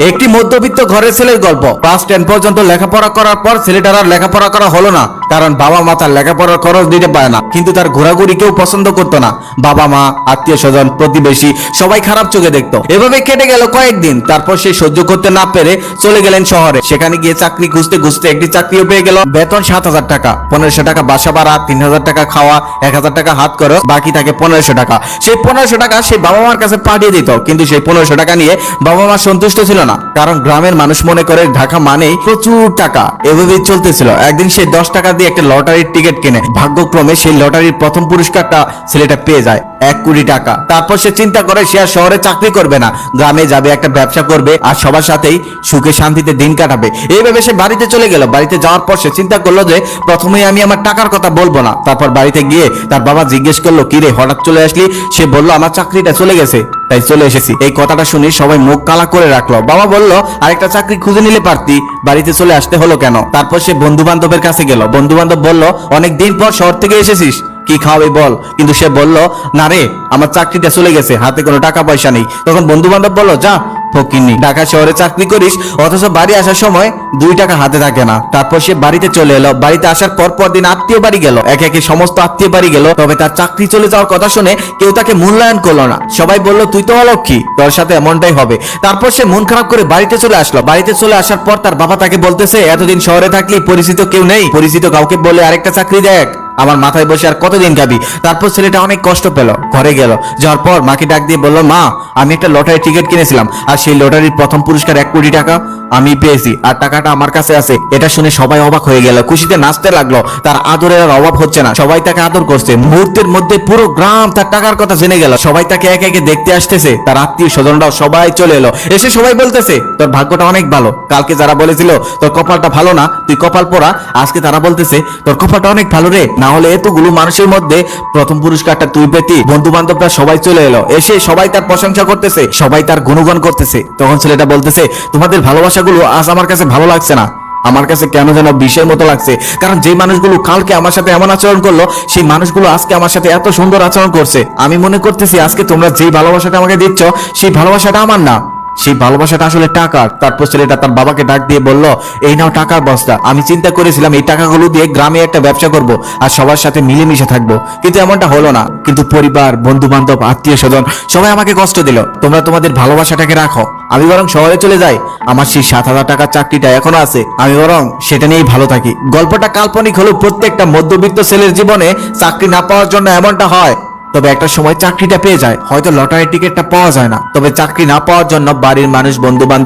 একটি মধ্যবিত্ত ঘরের ছেলের গল্প। ক্লাস 10 পর্যন্ত লেখাপড়া করার পর ছেলেটার আর লেখাপড়া করা হলো না, কারণ বাবা মা তার লেখাপড়ার খরচ দিতে পারে না। কিন্তু তার ঘোরাঘুরি কেউ পছন্দ করতো না। বাবা মা, আত্মীয় স্বজন, প্রতিবেশী সবাই খারাপ চোখে দেখতো। এভাবে কেটে গেল কয়েকদিন। তারপর সে সহ্য করতে না পেরে চলে গেলেন শহরে। সেখানে গিয়ে চাকরি খুঁজতে খুঁজতে একটি চাকরিও পেয়ে গেল। বেতন 7,000 টাকা, 1500 টাকা বাসা ভাড়া, 3,000 টাকা খাওয়া, 1,000 টাকা হাত খরচ, বাকি থাকে 1500 টাকা। সেই 1500 টাকা সে বাবা মার কাছে পাঠিয়ে দিত। কিন্তু সেই 1500 টাকা নিয়ে বাবা মা সন্তুষ্ট ছিল না, কারণ গ্রামের মানুষ মনে করে ঢাকা মানেই প্রচুর টাকা। এভাবেই চলতেছিল। একদিন সে 10 টাকা দিয়ে একটা লটারির টিকিট কিনে। ভাগ্যক্রমে সেই লটারির প্রথম পুরস্কারটা ছেলেটা পেয়ে যায়, 1 কোটি টাকা। তারপর সে চিন্তা করে সে আর শহরে চাকরি করবে না, গ্রামে যাবে, একটা ব্যবসা করবে আর সবার সাথেই সুখে শান্তিতে দিন কাটাবে। এইভাবে সে বাড়িতে চলে গেল। বাড়িতে যাওয়ার পর সে চিন্তা করলো যে প্রথমেই আমি আমার টাকার কথা বলবো না। তারপর বাড়িতে গিয়ে তার বাবা জিজ্ঞেস করলো, কি রে হঠাৎ চলে আসলি? সে বলল, আমার চাকরিটা চলে গেছে, তাই চলে এসেছি। এই কথাটা শুনে সবাই মুখ কালা করে রাখলো। বাবা বলল, আরেকটা চাকরি খুঁজে নিলে পারতি, বাড়িতে চলে আসতে হলো কেন? তারপর সে বন্ধু বান্ধবের কাছে গেল। বন্ধু বান্ধব বলল, অনেক দিন পর শহর থেকে এসেছিস, কি খাওয়াবে বল? কিন্তু সে বলল, না রে, আমার চাকরিটা চলে গেছে, হাতে কোনো টাকা পয়সা নেই। তখন বন্ধু বান্ধব বলল, যা ফকিন্নি, ঢাকা শহরে চাকরি করিস, অথচ বাড়ি আসার সময় 2 টাকা হাতে থাকে না। তারপর সে বাড়িতে চলে এলো। বাড়িতে আসার পর পরদিন আত্মীয় বাড়ি গেল, একে একে সমস্ত আত্মীয় বাড়ি গেল। তবে তার চাকরি চলে যাওয়ার কথা শুনে কেউ তাকে মূল্যায়ন করলো না। সবাই বলল, তুই তো অলক্ষী, তোর সাথে এমনটাই হবে। তারপর সে মন খারাপ করে বাড়িতে চলে আসলো। বাড়িতে চলে আসার পর তার বাবা তাকে বলতেছে, এতদিন শহরে থাকলি, পরিচিত কেউ নেই, পরিচিত কাউকে বলে আরেকটা চাকরি দেখ, আমার মাথায় বসে আর কতদিন খাবি? তারপর ছেলেটা অনেক কষ্ট পেল, ঘরে গেল। যাওয়ার পর মাকে ডাক দিয়ে বলল, মা, আমি একটা লটারি টিকিট কিনেছিলাম, আর সেই লটারির প্রথম পুরস্কার 1 কোটি টাকা আমি পেয়েছি, আর টাকাটা আমার কাছে আছে। এটা শুনে সবাই অবাক হয়ে গেল, খুশিতে নাচতে লাগলো। তার আদরের আর অভাব হচ্ছে না, সবাই তাকে আদর করছে। মুহূর্তের মধ্যে পুরো গ্রাম তার টাকার কথা জেনে গেল। সবাই তাকে একে একে দেখতে আসতেছে। তার আত্মীয় স্বজনরাও সবাই চলে এলো। এসে সবাই বলতেছে, তোর ভাগ্যটা অনেক ভালো। কালকে যারা বলেছিল তোর কপালটা ভালো না, তুই কপাল পোড়া, আজকে তারা বলতেছে তোর কপালটা অনেক ভালো রে, না হলে এতগুলো মানুষের মধ্যে প্রথম পুরস্কারটা তুই পেতি। বন্ধু বান্ধবরা সবাই চলে এলো। এসে সবাই তার প্রশংসা করতেছে, সবাই তার গুণগান করতেছে। তখন ছেলেটা বলতেছে, তোমাদের ভালোবাসাগুলো আজ আমার কাছে ভালো লাগছে না, আমার কাছে কেন যেন বিষের মতো লাগছে। কারণ যে মানুষগুলো কালকে আমার সাথে এমন আচরণ করলো, সেই মানুষগুলো আজকে আমার সাথে এত সুন্দর আচরণ করছে। আমি মনে করতেছি আজকে তোমরা যেই ভালোবাসাটা আমাকে দিচ্ছ, সেই ভালোবাসাটা আমার না, সেই ভালোবাসাটা আসলে টাকার। তারপর ছেলেটা তার বাবাকে ডাক দিয়ে বলল, এই নাও টাকার বস্তা, আমি চিন্তা করেছিলাম এই টাকাগুলো দিয়ে গ্রামে একটা ব্যবসা করব আর সবার সাথে মিলেমিশে থাকবো, কিন্তু এমনটা হলো না। কিন্তু পরিবার, বন্ধু বান্ধব, আত্মীয় স্বজন সবাই আমাকে কষ্ট দিল। তোমরা তোমাদের ভালোবাসাটাকে রাখো, আমি বরং শহরে চলে যাই। আমার সেই 7,000 টাকার চাকরিটা এখনো আছে, আমি বরং সেটা নিয়েই ভালো থাকি। গল্পটা কাল্পনিক হলেও প্রত্যেকটা মধ্যবিত্ত ছেলের জীবনে চাকরি না পাওয়ার জন্য এমনটা হয়। তবে একটা সময় চাকরিটা পেয়ে যায়, হয়তো লটারির টিকিটটা পাওয়া যায় না, তবে চাকরি না পাওয়ার জন্য বাড়ির মানুষ, বন্ধু বান্ধব